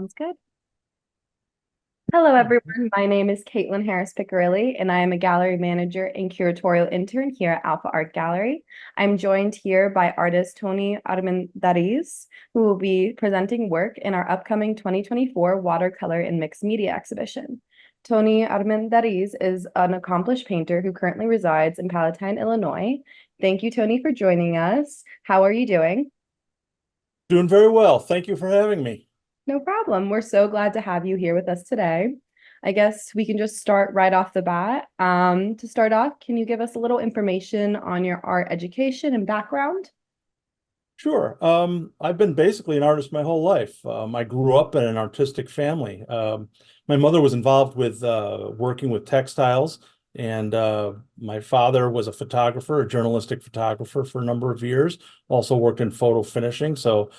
Sounds good. Hello, everyone. My name is Caitlin Harris Piccirilli, and I am a gallery manager and curatorial intern here at Alfa Art Gallery. I'm joined here by artist Tony Armendariz, who will be presenting work in our upcoming 2024 Watercolor and Mixed Media exhibition. Tony Armendariz is an accomplished painter who currently resides in Palatine, Illinois. Thank you, Tony, for joining us. How are you doing? Doing very well. Thank you for having me. No problem. We're so glad to have you here with us today. I guess we can just start right off the bat. To start off, can you give us a little information on your art education and background? Sure. I've been basically an artist my whole life. I grew up in an artistic family. My mother was involved with working with textiles, and my father was a photographer, a journalistic photographer for a number of years, also worked in photo finishing. So,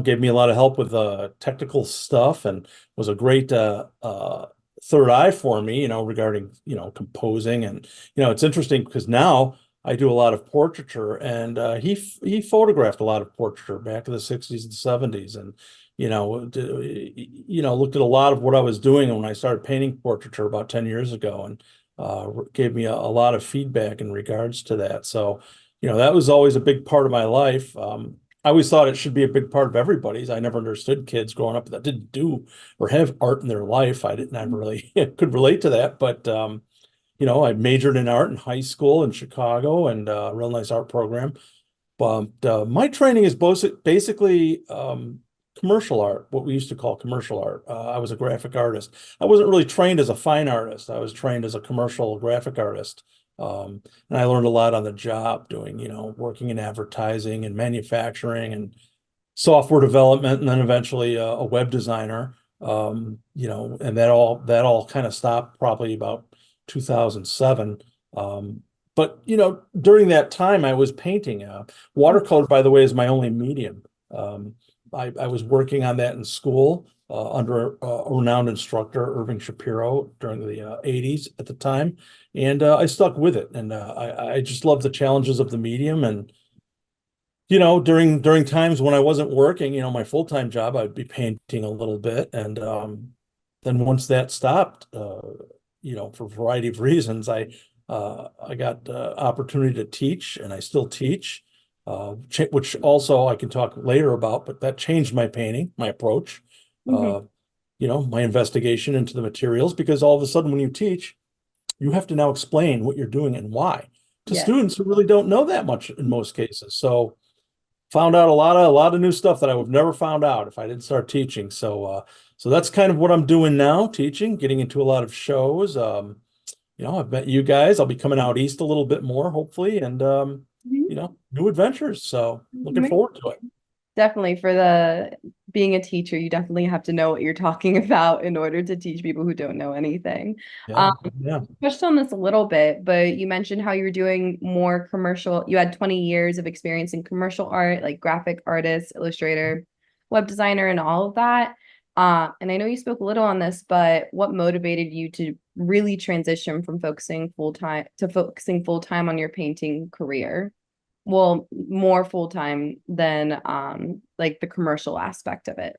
gave me a lot of help with technical stuff and was a great third eye for me, regarding, composing. And, it's interesting because now I do a lot of portraiture, and he photographed a lot of portraiture back in the 60s and 70s, and looked at a lot of what I was doing when I started painting portraiture about 10 years ago, and gave me a lot of feedback in regards to that. So, that was always a big part of my life. I always thought it should be a big part of everybody's. I never understood kids growing up that didn't do or have art in their life. I didn't, I really could relate to that, but I majored in art in high school in Chicago, and a real nice art program. But my training is basically commercial art, what we used to call commercial art. I was a graphic artist. I wasn't really trained as a fine artist. I was trained as a commercial graphic artist. And I learned a lot on the job doing, working in advertising and manufacturing and software development, and then eventually a web designer. And that all kind of stopped probably about 2007. But during that time, I was painting. Watercolor, by the way, is my only medium. I was working on that in school under a renowned instructor, Irving Shapiro, during the 80s at the time. And I stuck with it. And I just love the challenges of the medium. And, during times when I wasn't working, my full-time job, I'd be painting a little bit. And then once that stopped, for a variety of reasons, I got the opportunity to teach, and I still teach, which also I can talk later about, but that changed my painting, my approach, Mhm. my investigation into the materials, because all of a sudden when you teach, you have to now explain what you're doing and why to Yeah. students who really don't know that much in most cases. So found out a lot of new stuff that I would have never found out if I didn't start teaching. So that's kind of what I'm doing now, teaching, getting into a lot of shows. I've met you guys. I'll be coming out east a little bit more, hopefully, and Mhm. new adventures. So looking forward to it. Definitely for the being a teacher, you definitely have to know what you're talking about in order to teach people who don't know anything. Yeah, Um, yeah. Touched on this a little bit, but you mentioned how you were doing more commercial. You had 20 years of experience in commercial art, like graphic artist, illustrator, web designer, and all of that. And I know you spoke a little on this, but what motivated you to really transition from focusing full time on your painting career? Well, more full time than like the commercial aspect of it.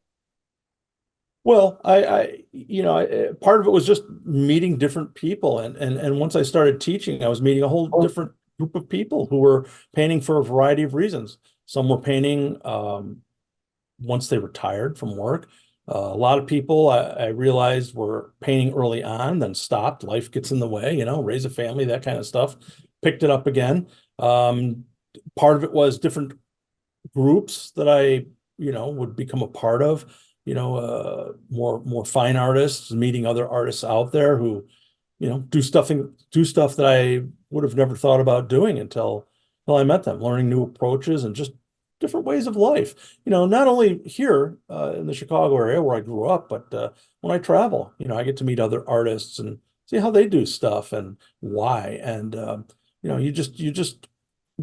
Well, part of it was just meeting different people, and once I started teaching, I was meeting a whole different group of people who were painting for a variety of reasons. Some were painting once they retired from work. A lot of people I realized were painting early on, then stopped. Life gets in the way, raise a family, that kind of stuff. Picked it up again. Part of it was different groups that I, would become a part of, more fine artists, meeting other artists out there who, do stuff that I would have never thought about doing until I met them, learning new approaches and just different ways of life. Not only here in the Chicago area where I grew up, but when I travel, I get to meet other artists and see how they do stuff and why. And you just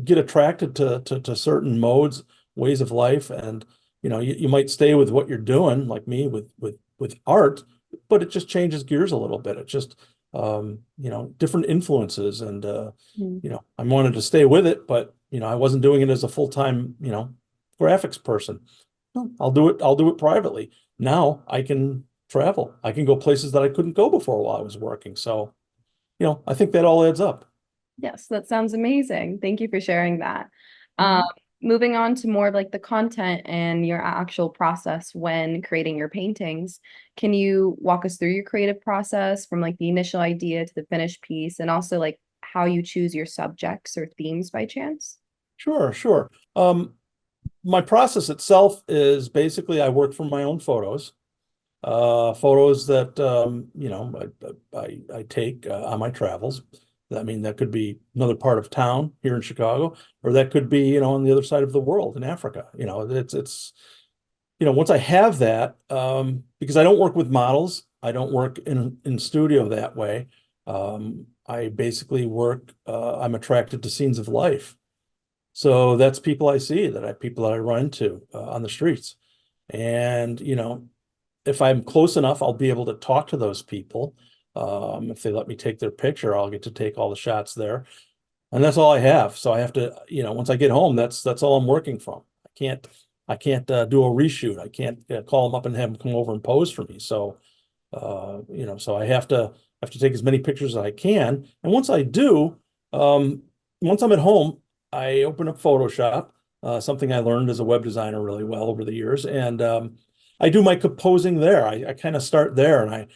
get attracted to certain modes, ways of life, and you might stay with what you're doing, like me with art, but it just changes gears a little bit. It just different influences, and Mhm. I wanted to stay with it, but I wasn't doing it as a full-time graphics person. Well, I'll do it privately. now I can travel. I can go places that I couldn't go before while I was working. So, I think that all adds up. Yes, that sounds amazing. Thank you for sharing that. Um, Mhm. moving on to more of like the content and your actual process when creating your paintings, can you walk us through your creative process from like the initial idea to the finished piece, and also like how you choose your subjects or themes by chance? Sure, sure. My process itself is basically I work from my own photos. Photos that I take on my travels. I mean, that could be another part of town here in Chicago, or that could be, on the other side of the world in Africa. Once I have that, because I don't work with models, I don't work in studio that way. I basically work, I'm attracted to scenes of life. So that's people I see, people that I run into on the streets. And, if I'm close enough, I'll be able to talk to those people. If they let me take their picture, I'll get to take all the shots there. And that's all I have. So I have to, once I get home, that's all I'm working from. I can't do a reshoot. I can't call them up and have them come over and pose for me. So so I have to take as many pictures as I can. And once I do, once I'm at home, I open up Photoshop, something I learned as a web designer really well over the years. And I do my composing there. I kind of start there, and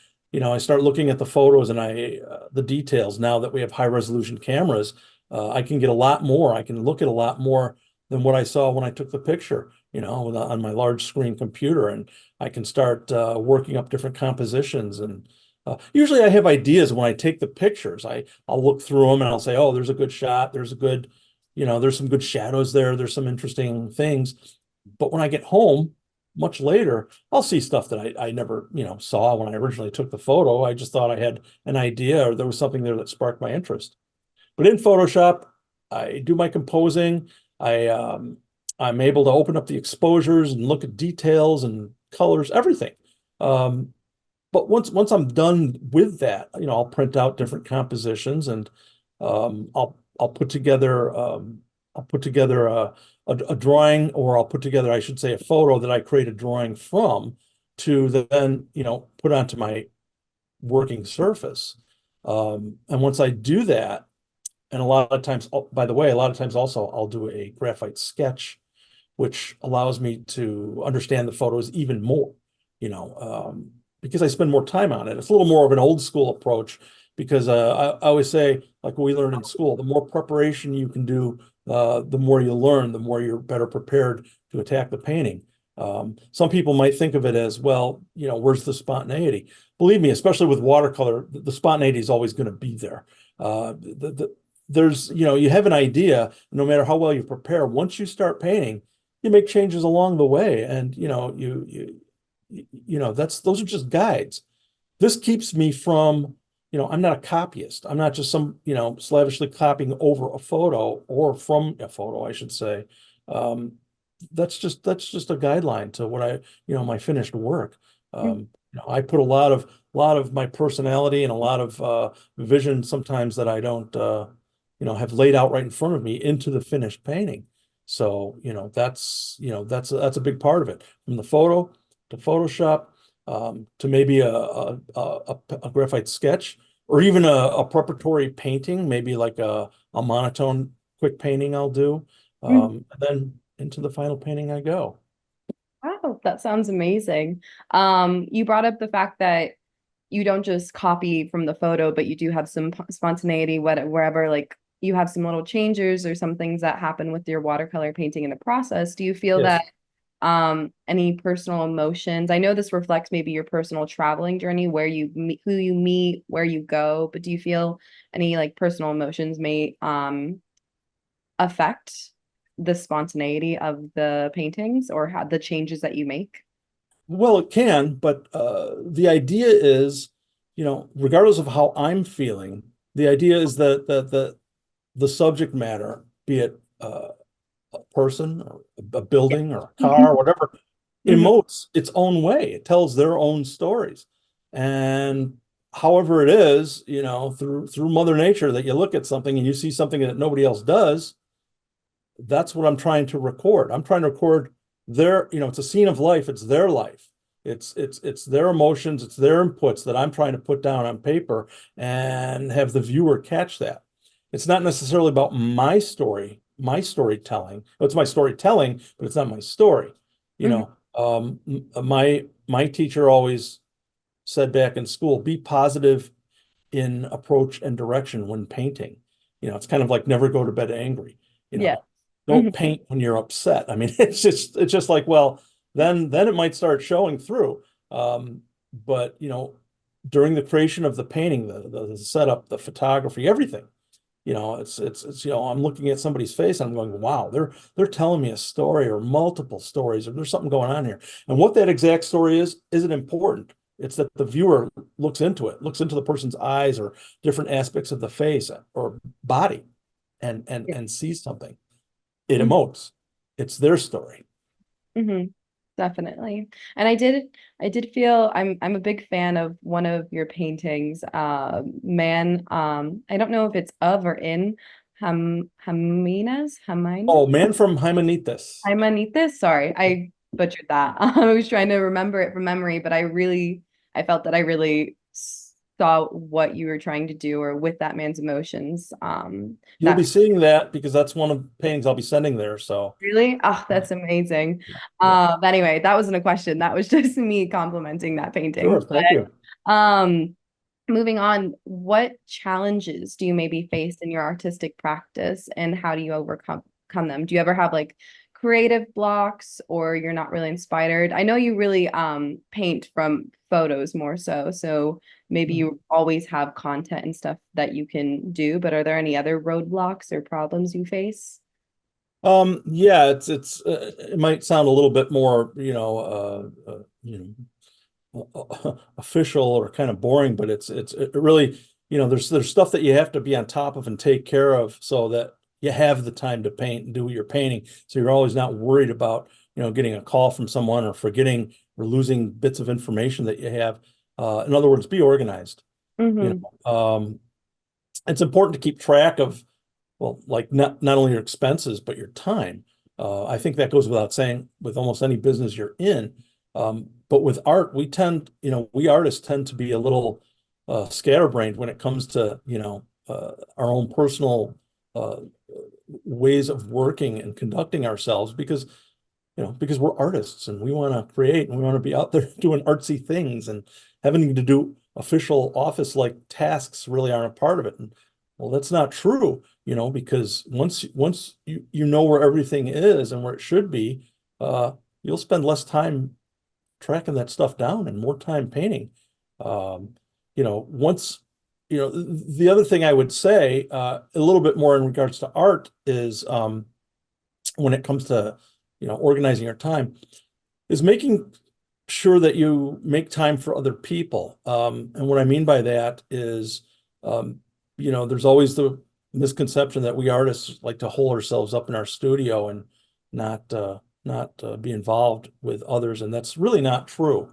I start looking at the photos and the details. Now that we have high resolution cameras, I can get a lot more. I can look at a lot more than what I saw when I took the picture, on my large screen computer. And I can start working up different compositions. And usually I have ideas when I take the pictures. I'll look through them and I'll say, oh, there's a good shot. There's some good shadows there. There's some interesting things. But when I get home, much later, I'll see stuff that I never, saw when I originally took the photo. I just thought I had an idea, or there was something there that sparked my interest. But in Photoshop, I do my composing. I I'm able to open up the exposures and look at details and colors, everything. Um, but once I'm done with that, I'll print out different compositions, and I'll put together a drawing, or I'll put together, I should say, a photo that I create a drawing from, to then put onto my working surface. And once I do that, and a lot of times, oh, by the way, a lot of times also I'll do a graphite sketch, which allows me to understand the photos even more, because I spend more time on it. It's a little more of an old school approach, because I always say, like we learned in school, the more preparation you can do, the more you learn, the more you're better prepared to attack the painting. Some people might think of it as, well, where's the spontaneity? Believe me, especially with watercolor, the spontaneity is always going to be there. There's, you have an idea, no matter how well you prepare, once you start painting, you make changes along the way. And, those are just guides. This keeps me from, I'm not a copyist. I'm not just some, slavishly copying over a photo, or from a photo, I should say. Um, that's just a guideline to what my finished work. I put a lot of my personality and a lot of vision sometimes that I don't have laid out right in front of me into the finished painting. So, that's a big part of it. From the photo to Photoshop, to maybe a graphite sketch, or even a preparatory painting, maybe like a monotone quick painting I'll do. And then into the final painting I go. Wow, that sounds amazing. You brought up the fact that you don't just copy from the photo, but you do have some spontaneity, wherever like you have some little changes or some things that happen with your watercolor painting in the process. Do you feel Yes. that any personal emotions? I know this reflects maybe your personal traveling journey, where you meet, who you meet, where you go, but do you feel any like personal emotions may affect the spontaneity of the paintings, or how the changes that you make? Well, it can, but the idea is, regardless of how I'm feeling, the idea is that the subject matter, be it a person or a building or a car, whatever, Mhm. emotes its own way. It tells their own stories. And however it is, through Mother Nature, that you look at something and you see something that nobody else does, that's what I'm trying to record. I'm trying to record it's a scene of life, it's their life. It's their emotions, it's their inputs that I'm trying to put down on paper and have the viewer catch that. It's not necessarily about my story, my storytelling. It's my storytelling, but it's not my story. You Mhm. know, my teacher always said back in school, be positive in approach and direction when painting. It's kind of like never go to bed angry. You Yeah. know, don't Mhm. paint when you're upset. I mean, it's just like, well, then it might start showing through. But during the creation of the painting, the setup, the photography, everything, it's I'm looking at somebody's face and I'm going, wow, they're telling me a story or multiple stories, or there's something going on here. And what that exact story is isn't important. It's that the viewer looks into the person's eyes or different aspects of the face or body and sees something. It Yeah. emotes. It's their story. Hmm. Definitely. And I did feel I'm a big fan of one of your paintings, Man, I don't know if it's of or in Haminas. Oh, Man from Hymenitis. Himanitis. Sorry, I butchered that. I was trying to remember it from memory, but I felt that I really saw what you were trying to do or with that man's emotions. You'll be That seeing that because that's one of the paintings I'll be sending there. So really, oh, that's amazing. yeah, But anyway, that wasn't a question. That was just me complimenting that sure. painting. Thank you. Um, moving on, what challenges do you maybe face in your artistic practice and how do you overcome them? Do you ever have like creative blocks or you're not really inspired? I know you really paint from photos more so, so maybe you always have content and stuff that you can do, but are there any other roadblocks or problems you face? Yeah, it might sound a little bit more, official or kind of boring, but it really, there's stuff that you have to be on top of and take care of so that you have the time to paint and do your painting. So you're always not worried about, getting a call from someone or forgetting or losing bits of information that you have. In other words, be organized. You Mm-hmm. it's important to keep track of, well, like not only your expenses, but your time. I think that goes without saying with almost any business you're in. But with art, we artists tend to be a little scatterbrained when it comes to, our own personal uh, ways of working and conducting ourselves because we're artists and we want to create and we want to be out there doing artsy things, and having to do official office-like tasks really aren't a part of it. And well, that's not true, because once you know where everything is and where it should be, uh, you'll spend less time tracking that stuff down and more time painting. Um, once, the other thing I would say, a little bit more in regards to art is, when it comes to, organizing your time, is making sure that you make time for other people. And what I mean by that is, there's always the misconception that we artists like to hole ourselves up in our studio and not be involved with others. And that's really not true.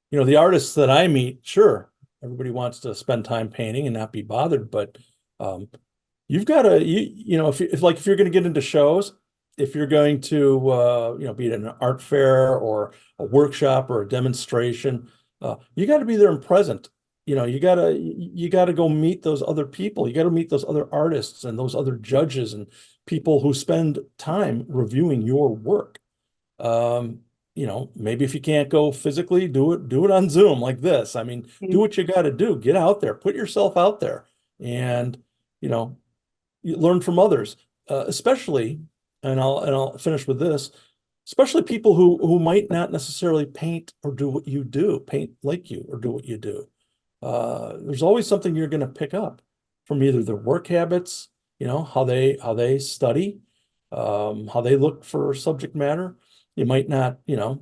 The artists that I meet, sure, everybody wants to spend time painting and not be bothered, but um, you've got to, if you're going to get into shows, if you're going to, be at an art fair or a workshop or a demonstration, you got to be there and present. You got to go meet those other people. You got to meet those other artists and those other judges and people who spend time reviewing your work. Um, maybe if you can't go physically, do it on Zoom like this. I mean, do what you got to do. Get out there, put yourself out there, and you know, you learn from others, especially, and I'll finish with this, especially people who might not necessarily paint or do what you do, paint like you or do what you do. There's always something you're going to pick up from either their work habits, how they study, how they look for subject matter. You might not, you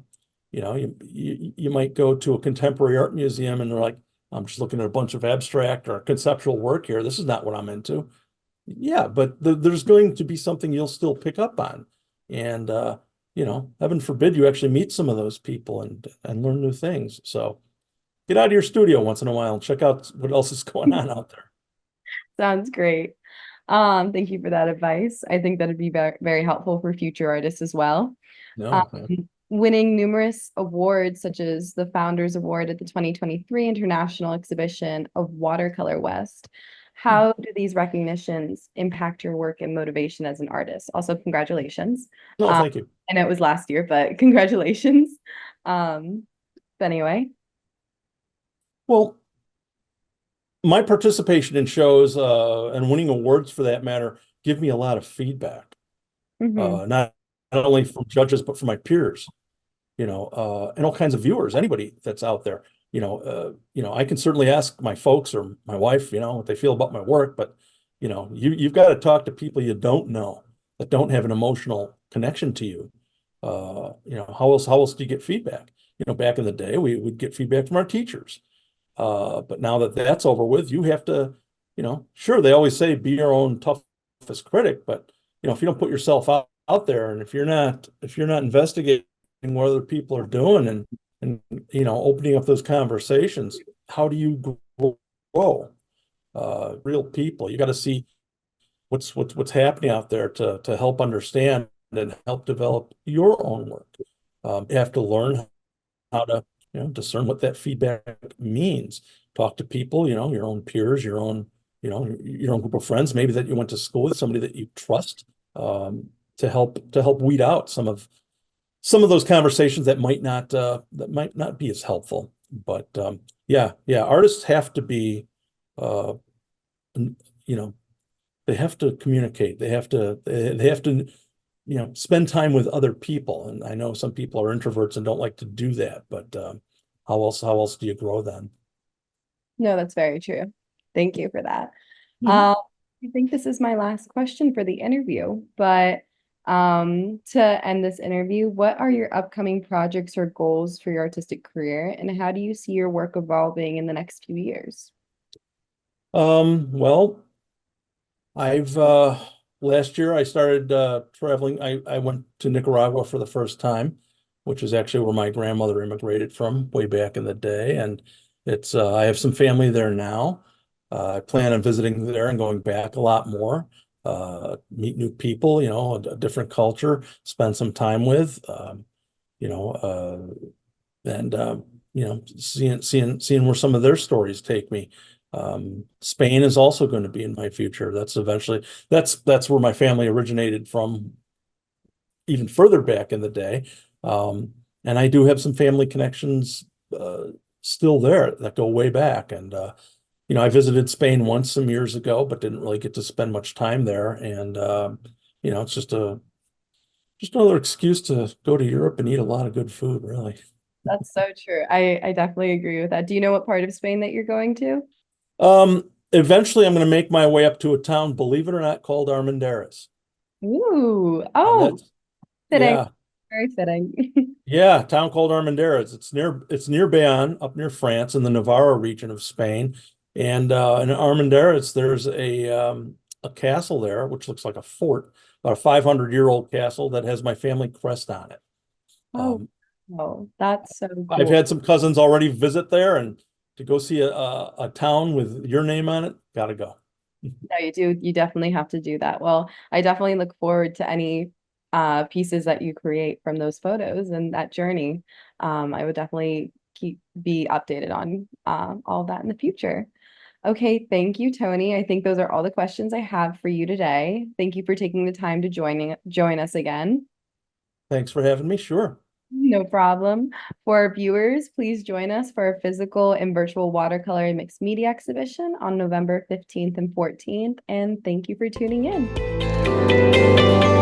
might go to a contemporary art museum and they're like, I'm just looking at a bunch of abstract or conceptual work here. This is not what I'm into. Yeah, but there's going to be something you'll still pick up on. And heaven forbid you actually meet some of those people and learn new things. So get out of your studio once in a while and check out what else is going on out there. Sounds great. Thank you for that advice. I think that'd be very, very helpful for future artists as well. Um, No. winning numerous awards such as the Founders Award at the 2023 International Exhibition of Watercolor West. How do these recognitions impact your work and motivation as an artist? Also, congratulations. No, Um, thank you. I know it was last year, but congratulations. Um, but anyway. Well, my participation in shows and winning awards for that matter give me a lot of feedback, Mhm. not only from judges, but from my peers, and all kinds of viewers, anybody that's out there. I can certainly ask my folks or my wife, what they feel about my work, but you've got to talk to people you don't know that don't have an emotional connection to you. How else do you get feedback? Back in the day, we would get feedback from our teachers. But now that that's over with, you have to, sure, they always say be your own toughest critic, but if you don't put yourself out there and if you're not investigating what other people are doing and opening up those conversations, how do you grow? Real people, you got to see what's happening out there to help understand and help develop your own work. You have to learn how to discern what that feedback means. Talk to people, your own peers, your own group of friends, maybe that you went to school with, somebody that you trust, to help weed out some of those conversations that might not be as helpful. But yeah, artists have to be, uh, you know, they have to communicate. They have to spend time with other people. And I know some people are introverts and don't like to do that, but how else do you grow then? No, that's very true. Thank you for that. Mhm. Um, I think this is my last question for the interview, but to end this interview, what are your upcoming projects or goals for your artistic career, and how do you see your work evolving in the next few years? Well, I've last year I started traveling. I went to Nicaragua for the first time, which is actually where my grandmother immigrated from way back in the day. And it's I have some family there now. I plan on visiting there and going back a lot more. Meet new people, a different culture, spend some time with, you know, and seeing where some of their stories take me. Spain is also going to be in my future. That's where my family originated from, even further back in the day. Um, and I do have some family connections still there that go way back. And I visited Spain once some years ago, but didn't really get to spend much time there. And it's just another excuse to go to Europe and eat a lot of good food, really. That's so true. I definitely agree with that. Do you know what part of Spain that you're going to? Eventually I'm going to make my way up to a town, believe it or not, called Armendariz. Ooh, And oh, that's, fitting. yeah, Very fitting. yeah, a town called Armendariz. It's near Bayonne, up near France, in the Navarra region of Spain. And in Armendariz, there's a castle there, which looks like a fort, about a 500-year-old castle that has my family crest on it. Oh, Um, oh, that's so I've cool. had some cousins already visit there, and to go see a town with your name on it, gotta go. No, you do. You definitely have to do that. Well, I definitely look forward to any pieces that you create from those photos and that journey. I would definitely be updated on all of that in the future. Okay, thank you, Tony. I think those are all the questions I have for you today. Thank you for taking the time to join us again. Thanks for having me. Sure. No problem. For our viewers, please join us for our physical and virtual watercolor and mixed media exhibition on November 15th and 14th. And thank you for tuning in.